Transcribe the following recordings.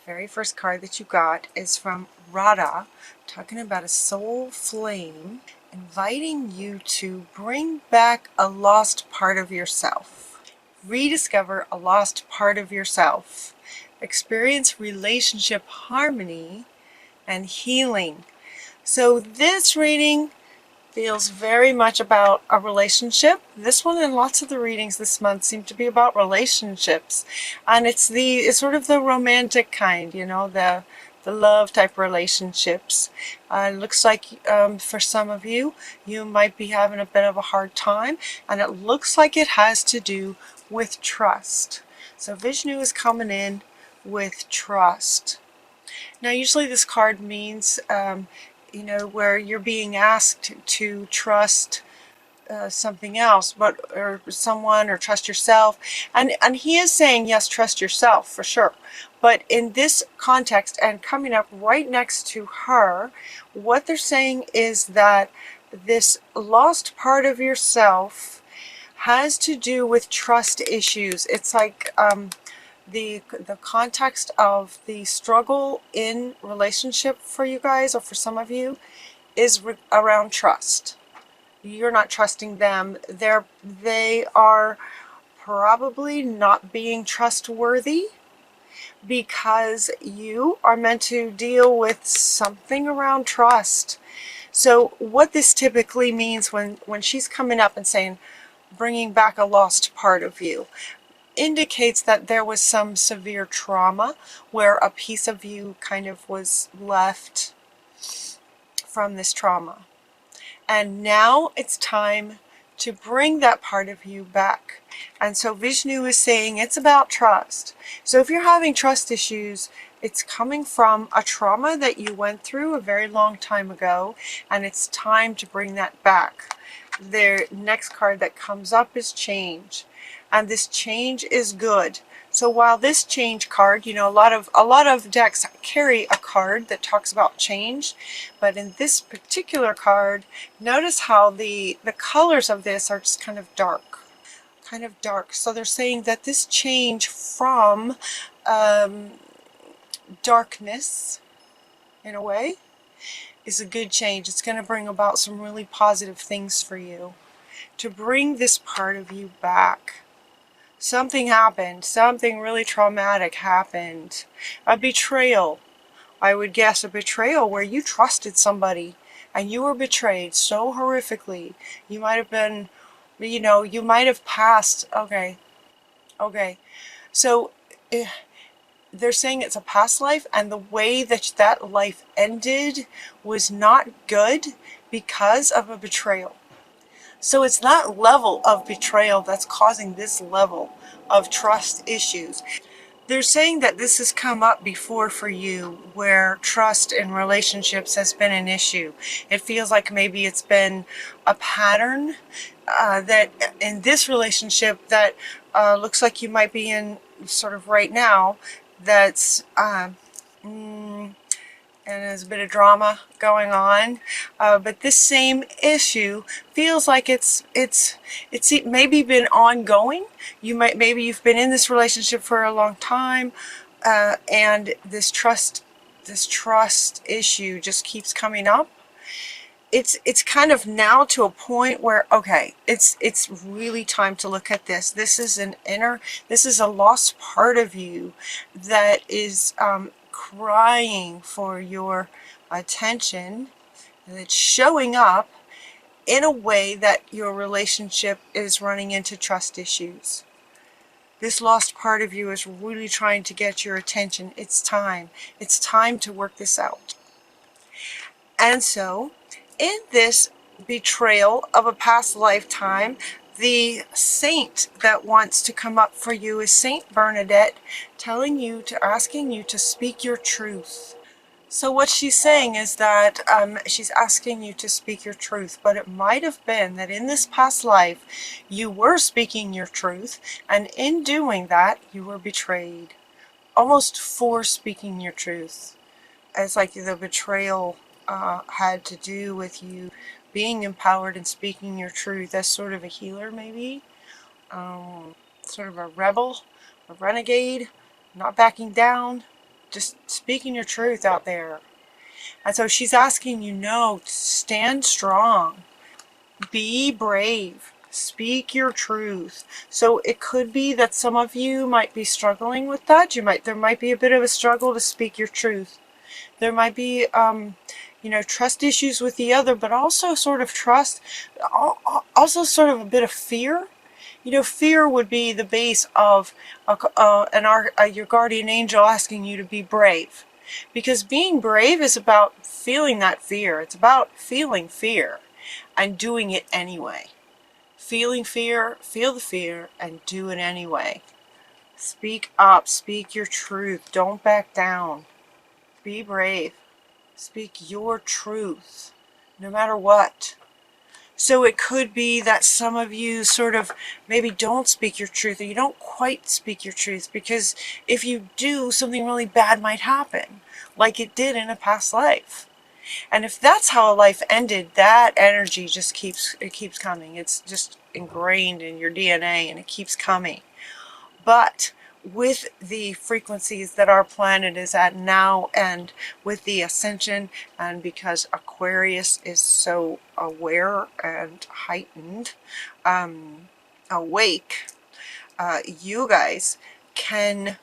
very first card that you got is from Radha, talking about a soul flame, inviting you to bring back a lost part of yourself. Rediscover a lost part of yourself. Experience relationship harmony and healing. So this reading feels very much about a relationship. This one and lots of the readings this month seem to be about relationships, and it's sort of the romantic kind, you know, the love type relationships. It looks like for some of you, you might be having a bit of a hard time, and it looks like it has to do with trust. So Vishnu is coming in with trust. Now usually this card means you know, where you're being asked to trust something else, or someone, or trust yourself, and he is saying yes, trust yourself for sure. But in this context, and coming up right next to her, what they're saying is that this lost part of yourself has to do with trust issues. It's like the context of the struggle in relationship for you guys, or for some of you, is around trust. You're not trusting them. They are probably not being trustworthy, because you are meant to deal with something around trust. So what this typically means when she's coming up and saying bringing back a lost part of you, indicates that there was some severe trauma where a piece of you kind of was left from this trauma. And now it's time to bring that part of you back. And so Vishnu is saying it's about trust. So if you're having trust issues, it's coming from a trauma that you went through a very long time ago, and it's time to bring that back. The next card that comes up is change. And this change is good. So while this change card, you know, a lot of decks carry a card that talks about change, but in this particular card, notice how the colors of this are just kind of dark. So they're saying that this change from darkness, in a way, is a good change. It's going to bring about some really positive things for you. To bring this part of you back. Something happened. Something really traumatic happened. A betrayal. I would guess a betrayal where you trusted somebody and you were betrayed so horrifically. You might have been, you know, you might have passed. Okay. So they're saying it's a past life, and the way that that life ended was not good because of a betrayal. So it's that level of betrayal that's causing this level of trust issues. They're saying that this has come up before for you, where trust in relationships has been an issue. It feels like maybe it's been a pattern that in this relationship that looks like you might be in sort of right now, that's and there's a bit of drama going on, but this same issue feels like it's maybe been ongoing. Maybe you've been in this relationship for a long time, and this trust issue just keeps coming up. It's kind of now to a point where, okay, it's really time to look at this. This is a lost part of you that is crying for your attention, and it's showing up in a way that your relationship is running into trust issues. This lost part of you is really trying to get your attention. It's time to work this out. And so in this betrayal of a past lifetime, the saint that wants to come up for you is Saint Bernadette, asking you to speak your truth. So what she's saying is that she's asking you to speak your truth, but it might have been that in this past life you were speaking your truth, and in doing that you were betrayed, almost for speaking your truth. It's like the betrayal had to do with you being empowered and speaking your truth as sort of a healer, maybe, sort of a rebel, a renegade, not backing down. just speaking your truth out there. And so she's asking you, no, stand strong, be brave, speak your truth. So it could be that some of you might be struggling with that. There might be a bit of a struggle to speak your truth. There might be, trust issues with the other, but also sort of trust, also sort of a bit of fear. Fear would be the base of your guardian angel asking you to be brave. Because being brave is about feeling that fear. It's about feeling fear and doing it anyway. Feeling fear, feel the fear, and do it anyway. Speak up, speak your truth. Don't back down. Be brave. Speak your truth, no matter what. So it could be that some of you sort of maybe don't speak your truth, or you don't quite speak your truth, because if you do, something really bad might happen, like it did in a past life. And if that's how a life ended, that energy just keeps coming. It's just ingrained in your DNA, and it keeps coming. But with the frequencies that our planet is at now, and with the ascension, and because Aquarius is so aware and heightened, awake, you guys can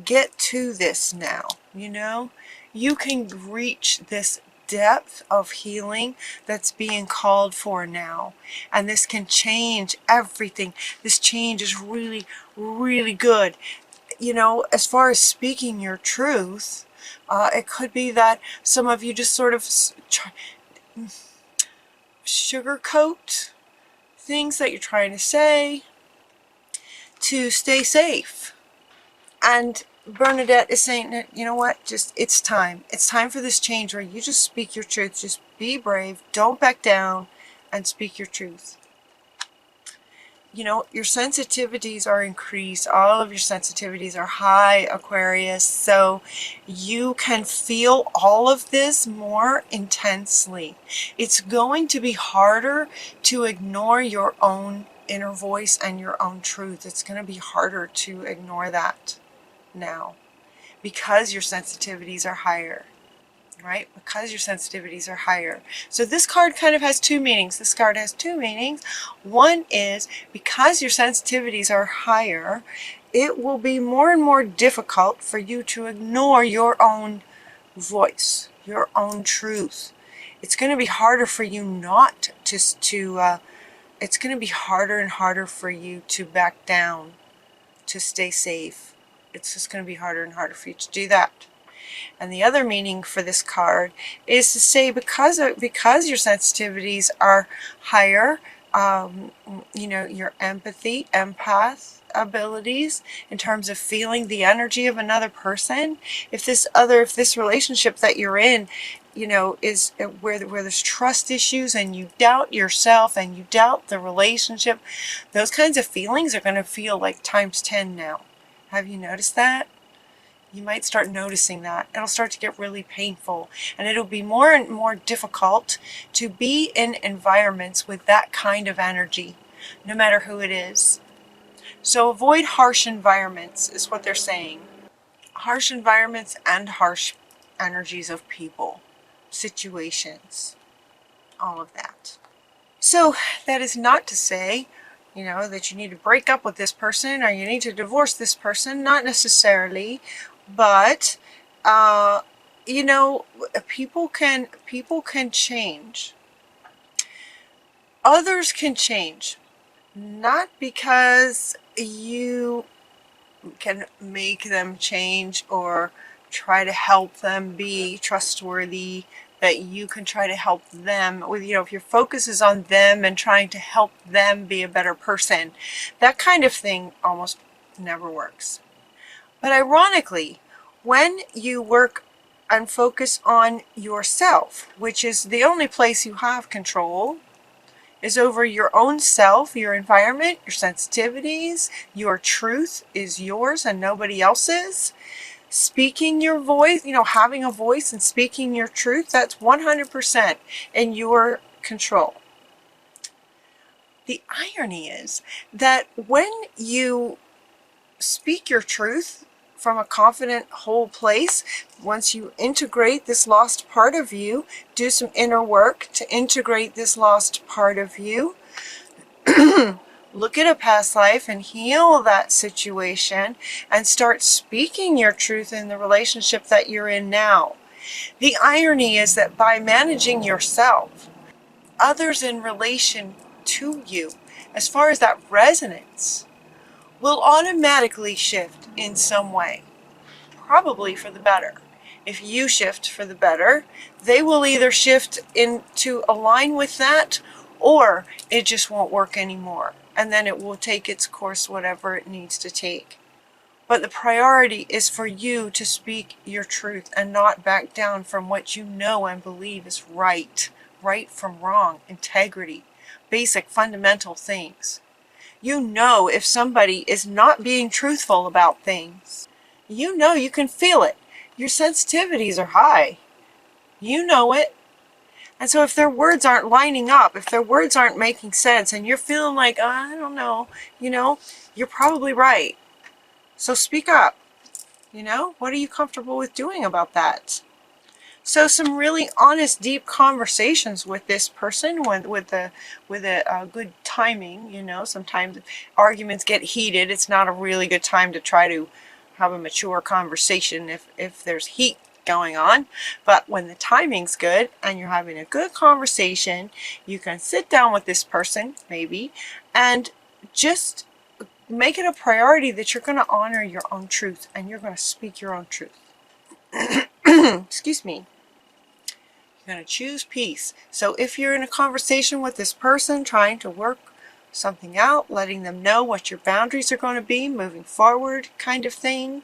get to this now. You can reach this depth of healing that's being called for now, and this can change everything. This change is really, really good. As far as speaking your truth, it could be that some of you just sort of sugarcoat things that you're trying to say to stay safe. And Bernadette is saying that, you know what, it's time. It's time for this change where you just speak your truth. Just be brave, don't back down, and speak your truth. Your sensitivities are increased. All of your sensitivities are high, Aquarius. So you can feel all of this more intensely. It's going to be harder to ignore your own inner voice and your own truth. It's going to be harder to ignore that now, because your sensitivities are higher, right? Because your sensitivities are higher. So this card kind of has two meanings. This card has two meanings. One is, because your sensitivities are higher, it will be more and more difficult for you to ignore your own voice, your own truth. It's going to be harder for you not to it's going to be harder and harder for you to back down, to stay safe. It's just going to be harder and harder for you to do that. And the other meaning for this card is to say, because your sensitivities are higher, your empathy, empath abilities in terms of feeling the energy of another person. If this relationship that you're in, is where there's trust issues, and you doubt yourself and you doubt the relationship, those kinds of feelings are going to feel like times 10 now. Have you noticed that? You might start noticing that. It'll start to get really painful, and it'll be more and more difficult to be in environments with that kind of energy, no matter who it is. So avoid harsh environments is what they're saying. Harsh environments and harsh energies of people, situations, all of that. So that is not to say that you need to break up with this person or you need to divorce this person, not necessarily, but people can change. Others can change, not because you can make them change or try to help them be trustworthy, that you can try to help them with, if your focus is on them and trying to help them be a better person, that kind of thing almost never works. But ironically, when you work and focus on yourself, which is the only place you have control, is over your own self, your environment, your sensitivities, your truth is yours and nobody else's. Speaking your voice, having a voice and speaking your truth, that's 100% in your control. The irony is that when you speak your truth from a confident, whole place. Once you integrate this lost part of you, do some inner work to integrate this lost part of you. Look at a past life and heal that situation and start speaking your truth in the relationship that you're in now. The irony is that by managing yourself, others in relation to you, as far as that resonance, will automatically shift in some way, probably for the better. If you shift for the better, they will either shift in to align with that, or it just won't work anymore. And then it will take its course, whatever it needs to take. But the priority is for you to speak your truth and not back down from what you know and believe is right. Right from wrong, integrity, basic fundamental things. You know if somebody is not being truthful about things. You know, you can feel it. Your sensitivities are high. You know it. And so if their words aren't lining up, if their words aren't making sense, and you're feeling like, oh, I don't know, you're probably right. So speak up. What are you comfortable with doing about that? So some really honest, deep conversations with this person, with a good timing. Sometimes arguments get heated. It's not a really good time to try to have a mature conversation if there's heat going on. But when the timing's good and you're having a good conversation, you can sit down with this person maybe and just make it a priority that you're going to honor your own truth and you're going to speak your own truth. Excuse me. You're going to choose peace. So if you're in a conversation with this person, trying to work something out, letting them know what your boundaries are going to be moving forward kind of thing,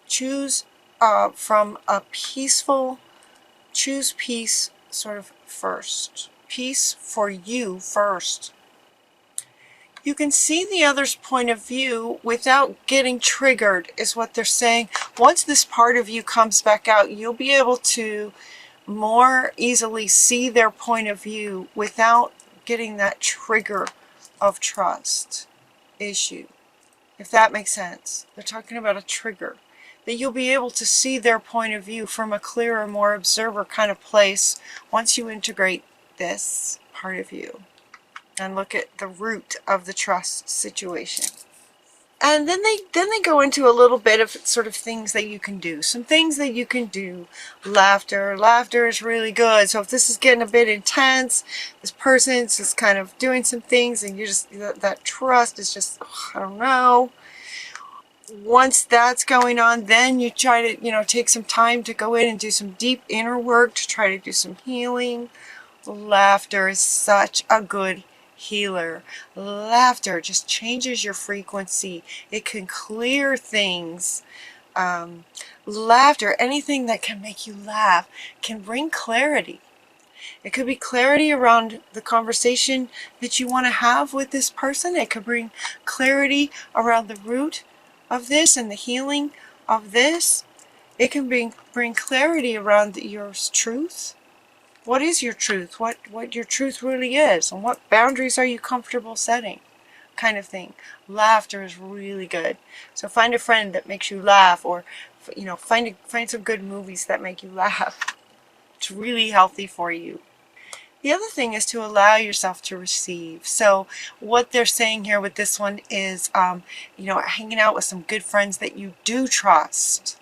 choose from a peaceful, choose peace sort of first. Peace for you first. You can see the other's point of view without getting triggered, is what they're saying. Once this part of you comes back out, you'll be able to more easily see their point of view without getting that trigger of trust issue. If that makes sense. They're talking about a trigger. That you'll be able to see their point of view from a clearer, more observer kind of place once you integrate this part of you and look at the root of the trust situation. And then they go into a little bit of sort of things that you can do. Some things that you can do. Laughter. Laughter is really good. So if this is getting a bit intense, this person's just kind of doing some things and you just, that trust is just, I don't know. Once that's going on, then you try to, take some time to go in and do some deep inner work to try to do some healing. Laughter is such a good healer. Laughter just changes your frequency. It can clear things. Laughter, anything that can make you laugh, can bring clarity. It could be clarity around the conversation that you want to have with this person. It could bring clarity around the root of this and the healing of this. It can bring clarity around your truth. What is your truth? What your truth really is, and what boundaries are you comfortable setting, kind of thing. Laughter is really good. So find a friend that makes you laugh, or find some good movies that make you laugh. It's really healthy for you. The other thing is to allow yourself to receive. So what they're saying here with this one is, hanging out with some good friends that you do trust,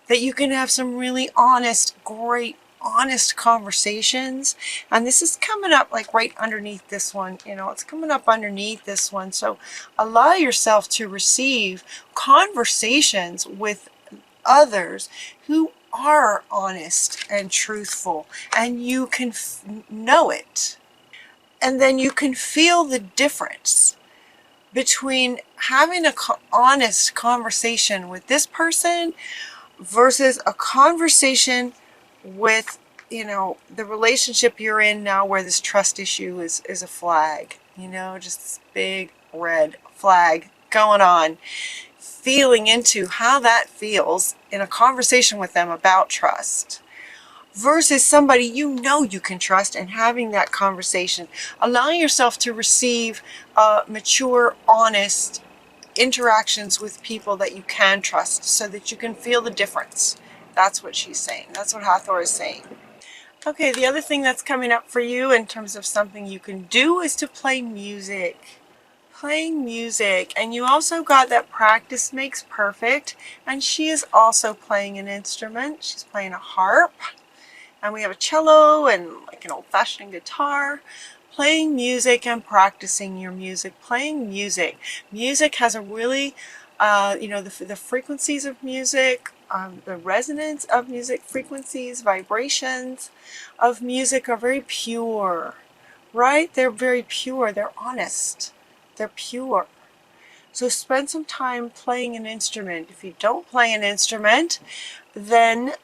that you can have some really honest, great, honest conversations. And this is coming up like right underneath this one. It's coming up underneath this one. So allow yourself to receive conversations with others who are honest and truthful, and you can know it. And then you can feel the difference between having an honest conversation with this person versus a conversation with, the relationship you're in now, where this trust issue is a flag, just this big red flag going on. Feeling into how that feels in a conversation with them about trust versus somebody you can trust, and having that conversation, allowing yourself to receive a mature, honest interactions with people that you can trust so that you can feel the difference. That's what she's saying. That's what Hathor is saying. Okay, the other thing that's coming up for you in terms of something you can do is to play music. Playing music. And you also got that practice makes perfect. And she is also playing an instrument. She's playing a harp. And we have a cello and like an old-fashioned guitar. Playing music and practicing your music. Playing music. Music has a really, the frequencies of music, the resonance of music, frequencies, vibrations of music are very pure, right? They're very pure. They're honest. They're pure. So spend some time playing an instrument. If you don't play an instrument, then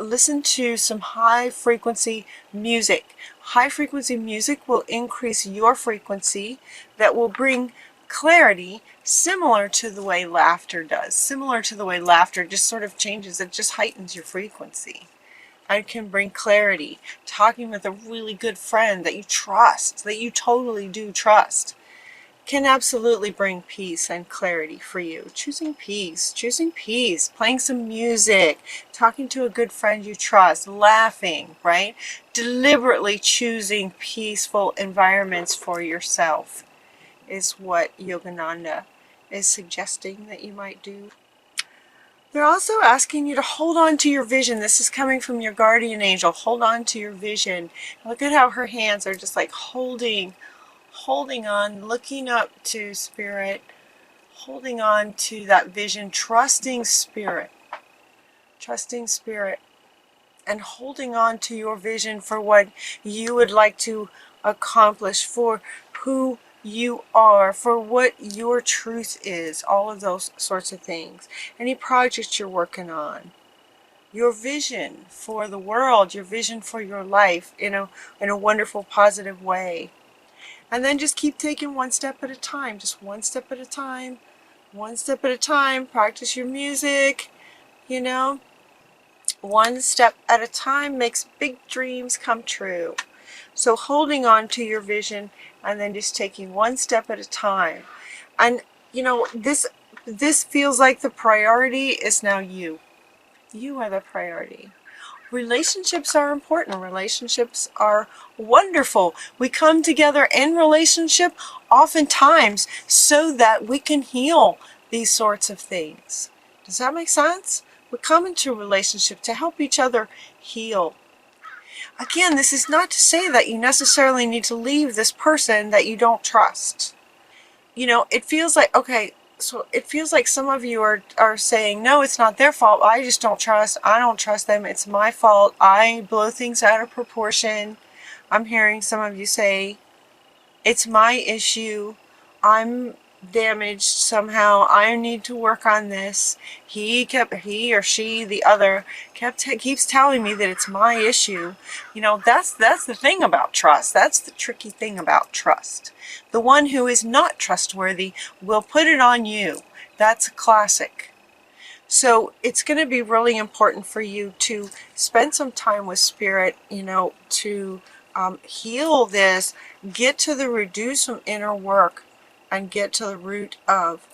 listen to some high frequency music. High frequency music will increase your frequency. That will bring clarity, similar to the way laughter does. Similar to the way laughter just sort of changes. It just heightens your frequency. And can bring clarity. Talking with a really good friend that you trust, that you totally do trust, can absolutely bring peace and clarity for you. Choosing peace, playing some music, talking to a good friend you trust, laughing, right? Deliberately choosing peaceful environments for yourself is what Yogananda is suggesting that you might do. They're also asking you to hold on to your vision. This is coming from your guardian angel. Hold on to your vision. Look at how her hands are just like holding on, looking up to Spirit, holding on to that vision, trusting Spirit, and holding on to your vision for what you would like to accomplish, for who you are, for what your truth is, all of those sorts of things. Any projects you're working on, your vision for the world, your vision for your life in a wonderful, positive way. And then just keep taking one step at a time, just one step at a time, one step at a time. Practice your music, one step at a time makes big dreams come true. So holding on to your vision and then just taking one step at a time. And, this feels like the priority is now you. You are the priority. Relationships are important. Relationships are wonderful. We come together in relationship oftentimes so that we can heal these sorts of things. Does that make sense? We come into a relationship to help each other heal. Again, this is not to say that you necessarily need to leave this person that you don't trust. It feels like, okay, so it feels like some of you are saying, no, it's not their fault. I just don't trust. I don't trust them. It's my fault. I blow things out of proportion. I'm hearing some of you say, it's my issue. I'm damaged somehow. I need to work on this. He or she, the other, keeps telling me that it's my issue. That's the thing about trust. That's the tricky thing about trust. The one who is not trustworthy will put it on you. That's a classic. So it's going to be really important for you to spend some time with Spirit, to heal this, get to the root, do some inner work, and get to the root of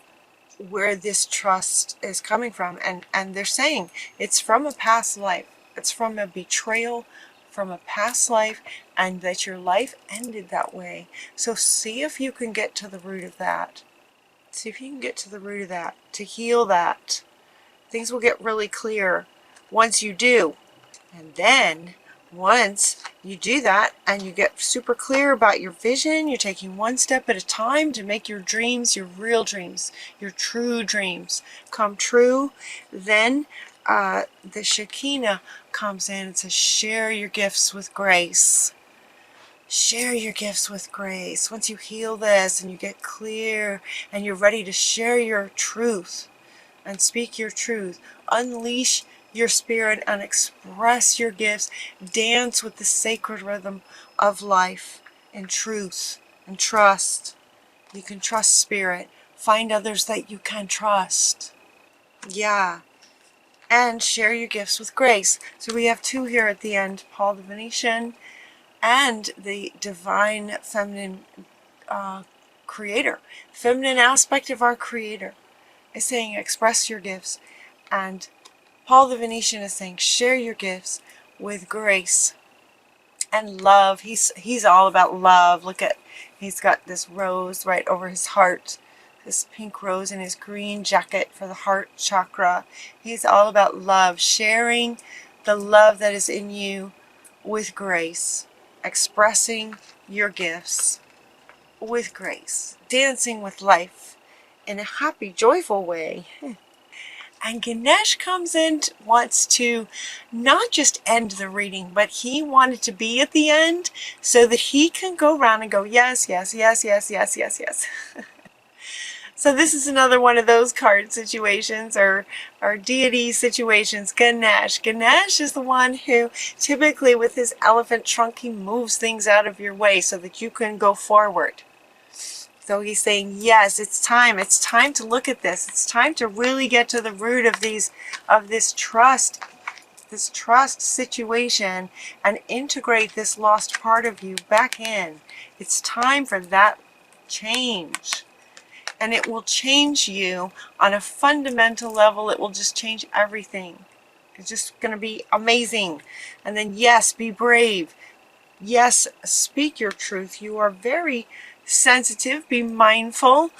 where this trust is coming from. And they're saying it's from a past life. It's from a betrayal from a past life, and that your life ended that way. So see if you can get to the root of that. See if you can get to the root of that, to heal that. Things will get really clear once you do. And then once you do that and you get super clear about your vision, you're taking one step at a time to make your dreams, your real dreams, your true dreams come true. Then the Shekinah comes in and says, share your gifts with grace. Share your gifts with grace. Once you heal this and you get clear and you're ready to share your truth and speak your truth, unleash your spirit and express your gifts, dance with the sacred rhythm of life and truth and trust. You can trust Spirit. Find others that you can trust. Yeah. And share your gifts with grace. So we have two here at the end, Paul the Venetian and the Divine Feminine Creator. Feminine aspect of our Creator is saying express your gifts. And Paul the Venetian is saying share your gifts with grace and love. He's all about love. Look at, he's got this rose right over his heart. This pink rose in his green jacket for the heart chakra. He's all about love, sharing the love that is in you with grace, expressing your gifts with grace, dancing with life in a happy, joyful way. And Ganesh comes in, wants to not just end the reading, but he wanted to be at the end so that he can go around and go, yes, yes, yes, yes, yes, yes, yes. So this is another one of those card situations or deity situations. Ganesh. Ganesh is the one who typically with his elephant trunk, he moves things out of your way so that you can go forward. So he's saying, yes, it's time to look at this. It's time to really get to the root of this trust situation and integrate this lost part of you back in. It's time for that change. And it will change you on a fundamental level. It will just change everything. It's just going to be amazing. And then, yes, be brave. Yes, speak your truth. You are very sensitive. Be mindful.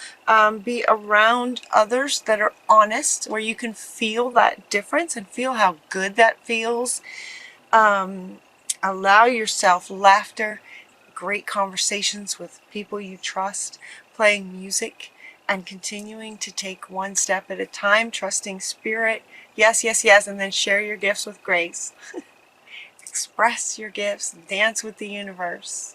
Be around others that are honest, where you can feel that difference and feel how good that feels. Allow yourself laughter, great conversations with people you trust, playing music, and continuing to take one step at a time, trusting spirit. Yes, yes, yes, and then share your gifts with grace. Express your gifts, dance with the universe.